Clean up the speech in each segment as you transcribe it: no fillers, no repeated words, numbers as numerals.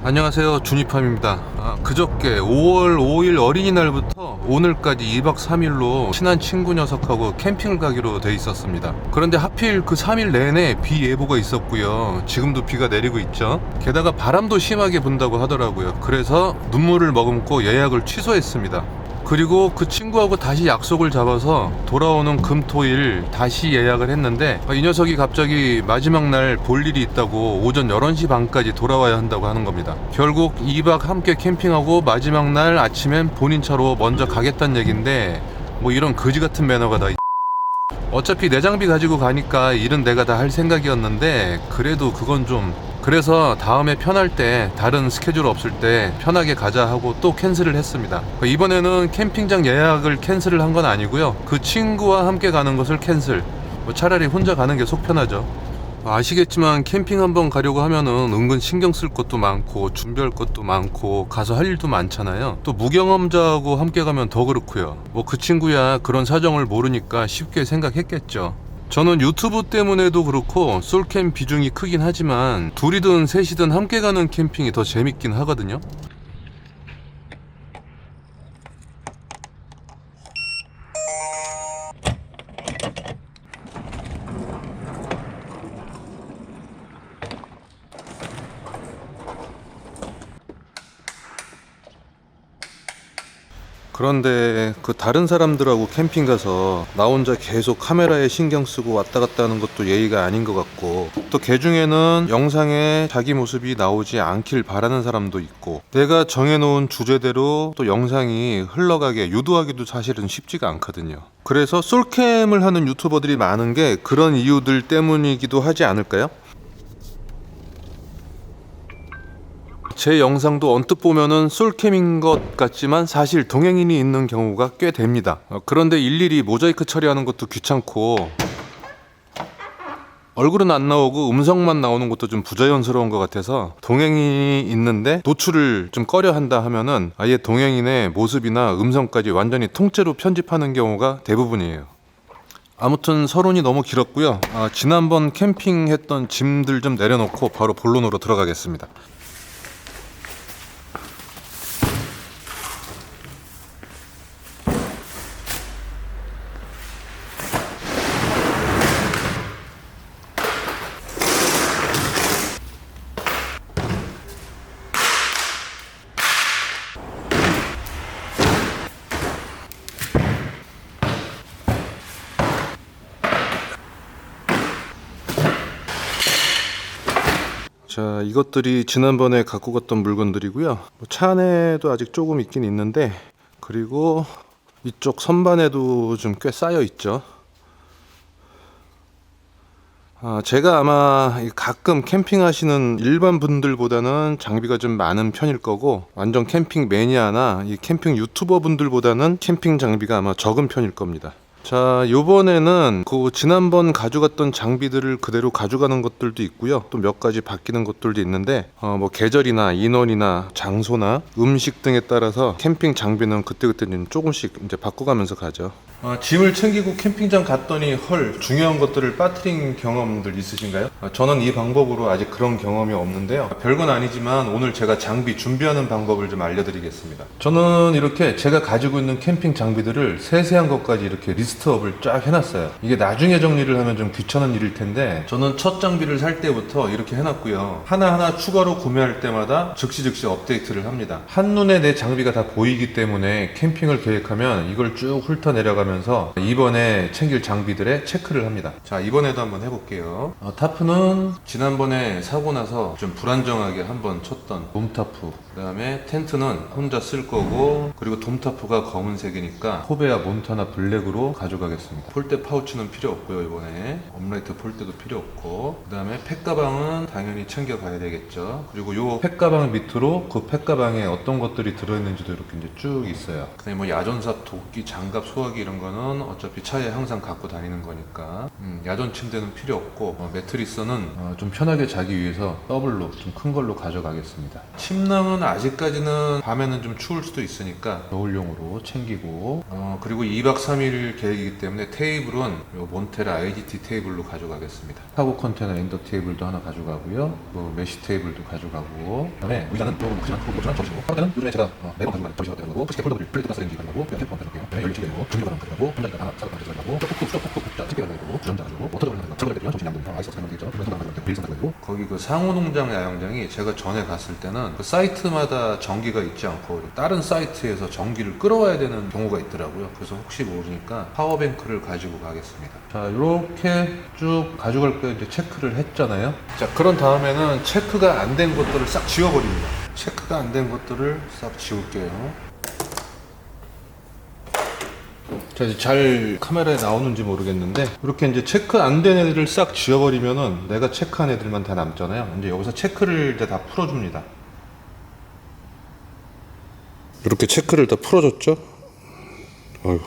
안녕하세요, 주니팜입니다. 그저께 5월 5일 어린이날부터 오늘까지 2박 3일로 친한 친구 녀석하고 캠핑을 가기로 돼 있었습니다. 그런데 하필 그 3일 내내 비 예보가 있었고요. 지금도 비가 내리고 있죠. 게다가 바람도 심하게 분다고 하더라고요. 그래서 눈물을 머금고 예약을 취소했습니다. 그리고 그 친구하고 다시 약속을 잡아서 돌아오는 금토일 다시 예약을 했는데, 이 녀석이 갑자기 마지막 날 볼 일이 있다고 오전 11시 반까지 돌아와야 한다고 하는 겁니다. 결국 2박 함께 캠핑하고 마지막 날 아침엔 본인 차로 먼저 가겠다는 얘긴데, 뭐 이런 거지 같은 매너가 다. 어차피 내 장비 가지고 가니까 일은 내가 다 할 생각이었는데, 그래도 그건 좀, 그래서 다음에 편할 때 다른 스케줄 없을 때 편하게 가자 하고 또 캔슬을 했습니다. 이번에는 캠핑장 예약을 캔슬을 한 건 아니고요, 그 친구와 함께 가는 것을 캔슬. 차라리 혼자 가는 게 속 편하죠. 아시겠지만 캠핑 한번 가려고 하면은 은근 신경 쓸 것도 많고 준비할 것도 많고 가서 할 일도 많잖아요. 또 무경험자하고 함께 가면 더 그렇고요. 뭐 그 친구야 그런 사정을 모르니까 쉽게 생각했겠죠. 저는 유튜브 때문에도 그렇고 솔캠 비중이 크긴 하지만 둘이든 셋이든 함께 가는 캠핑이 더 재밌긴 하거든요. 그런데 그 다른 사람들하고 캠핑 가서 나 혼자 계속 카메라에 신경 쓰고 왔다 갔다 하는 것도 예의가 아닌 것 같고, 또 걔 중에는 영상에 자기 모습이 나오지 않길 바라는 사람도 있고, 내가 정해놓은 주제대로 또 영상이 흘러가게 유도하기도 사실은 쉽지가 않거든요. 그래서 솔캠을 하는 유튜버들이 많은 게 그런 이유들 때문이기도 하지 않을까요? 제 영상도 언뜻 보면은 솔캠인 것 같지만 사실 동행인이 있는 경우가 꽤 됩니다. 그런데 일일이 모자이크 처리하는 것도 귀찮고, 얼굴은 안 나오고 음성만 나오는 것도 좀 부자연스러운 것 같아서 동행인이 있는데 노출을 좀 꺼려 한다 하면은 아예 동행인의 모습이나 음성까지 완전히 통째로 편집하는 경우가 대부분이에요. 아무튼 서론이 너무 길었고요. 지난번 캠핑했던 짐들 좀 내려놓고 바로 본론으로 들어가겠습니다. 자, 이것들이 지난번에 갖고 갔던 물건들이고요. 차 안에도 아직 조금 있긴 있는데, 그리고 이쪽 선반에도 좀 꽤 쌓여 있죠. 제가 아마 가끔 캠핑하시는 일반 분들보다는 장비가 좀 많은 편일 거고, 완전 캠핑 매니아나 이 캠핑 유튜버 분들보다는 캠핑 장비가 아마 적은 편일 겁니다. 자, 요번에는 그 지난번 가져갔던 장비들을 그대로 가져가는 것들도 있고요. 또 몇 가지 바뀌는 것들도 있는데, 뭐 계절이나 인원이나 장소나 음식 등에 따라서 캠핑 장비는 그때그때 조금씩 이제 바꿔가면서 가죠. 짐을 챙기고 캠핑장 갔더니 헐, 중요한 것들을 빠뜨린 경험들 있으신가요? 저는 이 방법으로 아직 그런 경험이 없는데요. 별건 아니지만 오늘 제가 장비 준비하는 방법을 좀 알려드리겠습니다. 저는 이렇게 제가 가지고 있는 캠핑 장비들을 세세한 것까지 이렇게 리스트업을 쫙 해놨어요. 이게 나중에 정리를 하면 좀 귀찮은 일일 텐데, 저는 첫 장비를 살 때부터 이렇게 해놨고요. 하나하나 추가로 구매할 때마다 즉시 업데이트를 합니다. 한눈에 내 장비가 다 보이기 때문에 캠핑을 계획하면 이걸 쭉 훑어내려가면 이번에 챙길 장비들의 체크를 합니다. 자, 이번에도 한번 해볼게요. 타프는 지난번에 사고 나서 좀 불안정하게 한번 쳤던 돔타프, 그 다음에 텐트는 혼자 쓸 거고, 그리고 돔타프가 검은색이니까 코베아 몬타나 블랙으로 가져가겠습니다. 폴대 파우치는 필요 없고요. 이번에 업라이트 폴대도 필요 없고, 그 다음에 팩가방은 당연히 챙겨가야 되겠죠. 그리고 요 팩가방 밑으로 그 팩가방에 어떤 것들이 들어있는지도 이렇게 이제 쭉 있어요. 그 다음에 뭐 야전삽, 도끼, 장갑, 소화기 이런 거는 어차피 차에 항상 갖고 다니는 거니까 야전 침대는 필요 없고 매트리스는 좀 편하게 자기 위해서 더블로 좀 큰 걸로 가져가겠습니다. 침낭은 아직까지는 밤에는 좀 추울 수도 있으니까 겨울용으로 챙기고 그리고 2박 3일 계획이기 때문에 테이블은 요 몬테라 IGT 테이블로 가져가겠습니다. 카고 컨테너 엔더 테이블도 하나 가져가고요. 뭐 메쉬 테이블도 가져가고, 그다음에 의자는 좀 그냥 그냥 접으시고, 카운터는 요즘에 제가 매번 가져가는 접이시가 되는 푸시켓 폴더블 플레이트 가스레인지 가져가고, 캠핑 가져갈게요. 연료 챙겨가고, 중립 가져가고, 혼자니까 하나 사고 가져가고, 뚝뚝 챙겨 가지고, 주전자 가지고, 모터를 가져가고, 저걸 때리면 정신이 안 듭니다. 아이스 가면 되죠. 그래서 가져가고, 빌슨 가지고. 거기 그 상호농장 야영장이 제가 전에 갔을 때는 그 사이트마다 전기가 있지 않고 다른 사이트에서 전기를 끌어와야 되는 경우가 있더라고요. 그래서 혹시 모르니까 파워뱅크를 가지고 가겠습니다. 자, 이렇게 쭉 가져갈 거 이제 체크를 했잖아요. 자, 그런 다음에는 체크가 안 된 것들을 싹 지워버립니다. 체크가 안 된 것들을 싹 지울게요. 자, 이제 잘 카메라에 나오는지 모르겠는데 이렇게 이제 체크 안 된 애들을 싹 지워버리면은 내가 체크한 애들만 다 남잖아요. 이제 여기서 체크를 이제 다 풀어줍니다. 이렇게 체크를 다 풀어줬죠? 어휴,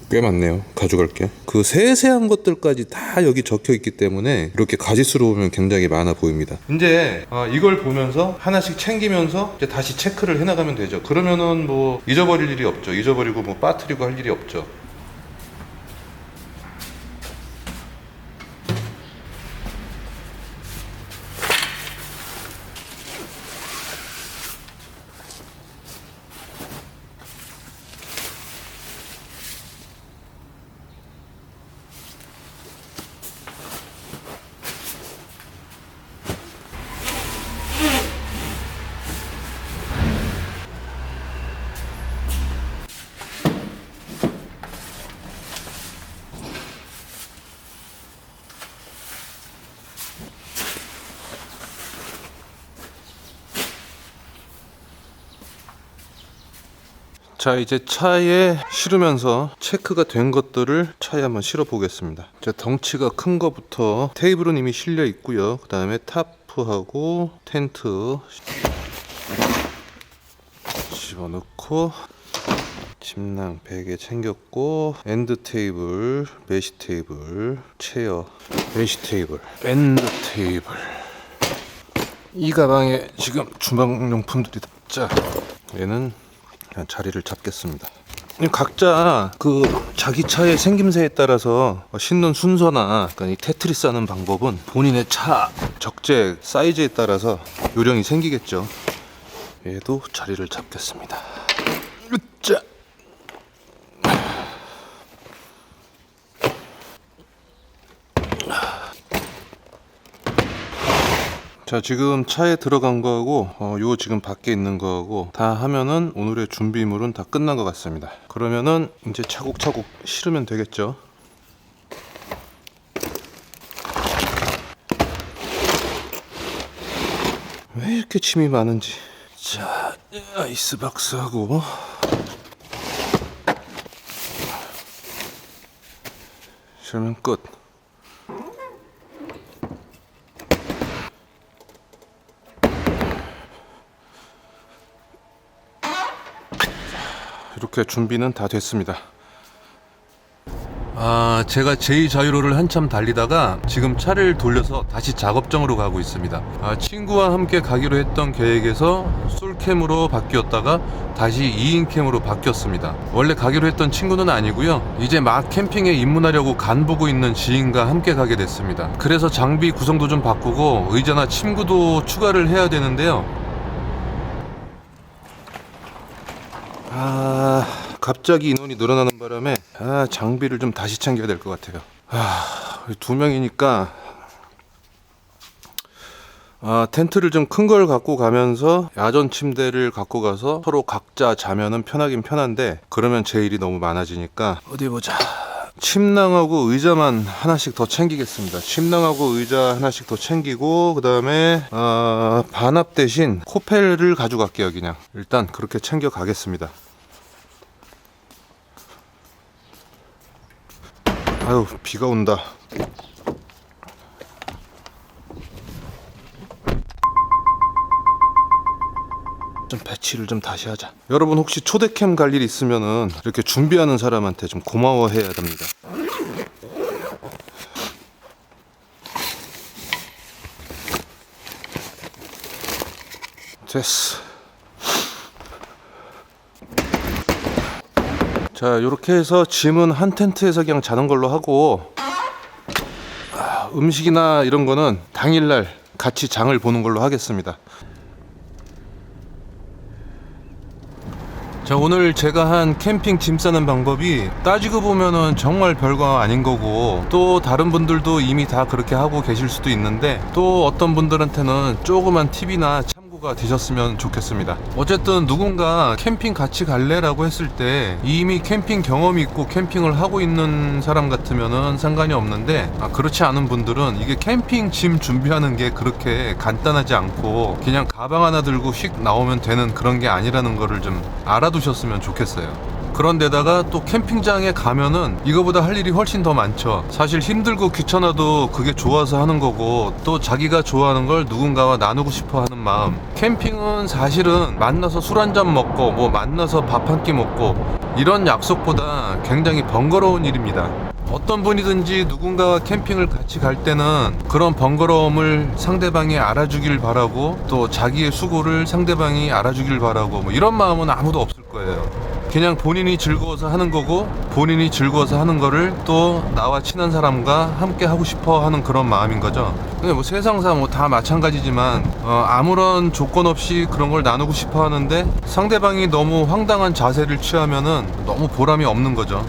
꽤 많네요. 가져갈게. 그 세세한 것들까지 다 여기 적혀 있기 때문에 이렇게 가지수로 보면 굉장히 많아 보입니다. 이제 이걸 보면서 하나씩 챙기면서 이제 다시 체크를 해나가면 되죠. 그러면은 뭐 잊어버릴 일이 없죠. 잊어버리고 뭐 빠뜨리고 할 일이 없죠. 자, 이제 차에 실으면서 체크가 된 것들을 차에 한번 실어 보겠습니다. 자, 덩치가 큰 거부터 테이블은 이미 실려 있고요. 그 다음에 타프하고 텐트 집어넣고 침낭 베개 챙겼고, 엔드 테이블, 메시 테이블, 체어, 메시 테이블, 엔드 테이블. 이 가방에 지금 주방용품들이 다. 자, 얘는 그냥 자리를 잡겠습니다. 각자 그 자기 차의 생김새에 따라서 싣는 순서나 이 테트리스 하는 방법은 본인의 차 적재 사이즈에 따라서 요령이 생기겠죠. 얘도 자리를 잡겠습니다. 으짜. 자, 지금 차에 들어간 거하고 요 지금 밖에 있는 거하고 다 하면은 오늘의 준비물은 다 끝난 것 같습니다. 그러면은 이제 차곡차곡 실으면 되겠죠. 왜 이렇게 짐이 많은지. 자, 아이스박스하고 실으면 끝. 이렇게 준비는 다 됐습니다. 제가 제2자유로를 한참 달리다가 지금 차를 돌려서 다시 작업장으로 가고 있습니다. 친구와 함께 가기로 했던 계획에서 솔캠으로 바뀌었다가 다시 2인 캠으로 바뀌었습니다. 원래 가기로 했던 친구는 아니고요. 이제 막 캠핑에 입문하려고 간 보고 있는 지인과 함께 가게 됐습니다. 그래서 장비 구성도 좀 바꾸고 의자나 침구도 추가를 해야 되는데요. 갑자기 인원이 늘어나는 바람에 장비를 좀 다시 챙겨야 될 것 같아요. 두 명이니까 텐트를 좀 큰 걸 갖고 가면서 야전 침대를 갖고 가서 서로 각자 자면은 편하긴 편한데, 그러면 제 일이 너무 많아지니까 어디 보자. 침낭하고 의자만 하나씩 더 챙기겠습니다. 침낭하고 의자 하나씩 더 챙기고, 그 다음에 반합 대신 코펠을 가져갈게요. 그냥 일단 그렇게 챙겨 가겠습니다. 아유, 비가 온다. 좀 배치를 좀 다시 하자. 여러분 혹시 초대캠 갈 일 있으면은 이렇게 준비하는 사람한테 좀 고마워해야 됩니다. 됐어. 자, 요렇게 해서 짐은 한 텐트에서 그냥 자는 걸로 하고, 음식이나 이런 거는 당일날 같이 장을 보는 걸로 하겠습니다. 자, 오늘 제가 한 캠핑 짐 싸는 방법이 따지고 보면은 정말 별거 아닌 거고, 또 다른 분들도 이미 다 그렇게 하고 계실 수도 있는데, 또 어떤 분들한테는 조그만 팁이나 참고가 되셨으면 좋겠습니다. 어쨌든 누군가 캠핑 같이 갈래라고 했을 때 이미 캠핑 경험이 있고 캠핑을 하고 있는 사람 같으면은 상관이 없는데, 그렇지 않은 분들은 이게 캠핑 짐 준비하는 게 그렇게 간단하지 않고 그냥 가방 하나 들고 휙 나오면 되는 그런 게 아니라는 거를 좀 알아두셨으면 좋겠어요. 그런데다가 또 캠핑장에 가면은 이거보다 할 일이 훨씬 더 많죠. 사실 힘들고 귀찮아도 그게 좋아서 하는 거고, 또 자기가 좋아하는 걸 누군가와 나누고 싶어 하는 마음. 캠핑은 사실은 만나서 술 한잔 먹고 뭐 만나서 밥 한 끼 먹고 이런 약속보다 굉장히 번거로운 일입니다. 어떤 분이든지 누군가와 캠핑을 같이 갈 때는 그런 번거로움을 상대방이 알아주길 바라고, 또 자기의 수고를 상대방이 알아주길 바라고, 뭐 이런 마음은 아무도 없을 거예요. 그냥 본인이 즐거워서 하는 거고, 본인이 즐거워서 하는 거를 또 나와 친한 사람과 함께 하고 싶어 하는 그런 마음인 거죠. 근데 뭐 세상사 뭐 다 마찬가지지만, 아무런 조건 없이 그런 걸 나누고 싶어 하는데 상대방이 너무 황당한 자세를 취하면은 너무 보람이 없는 거죠.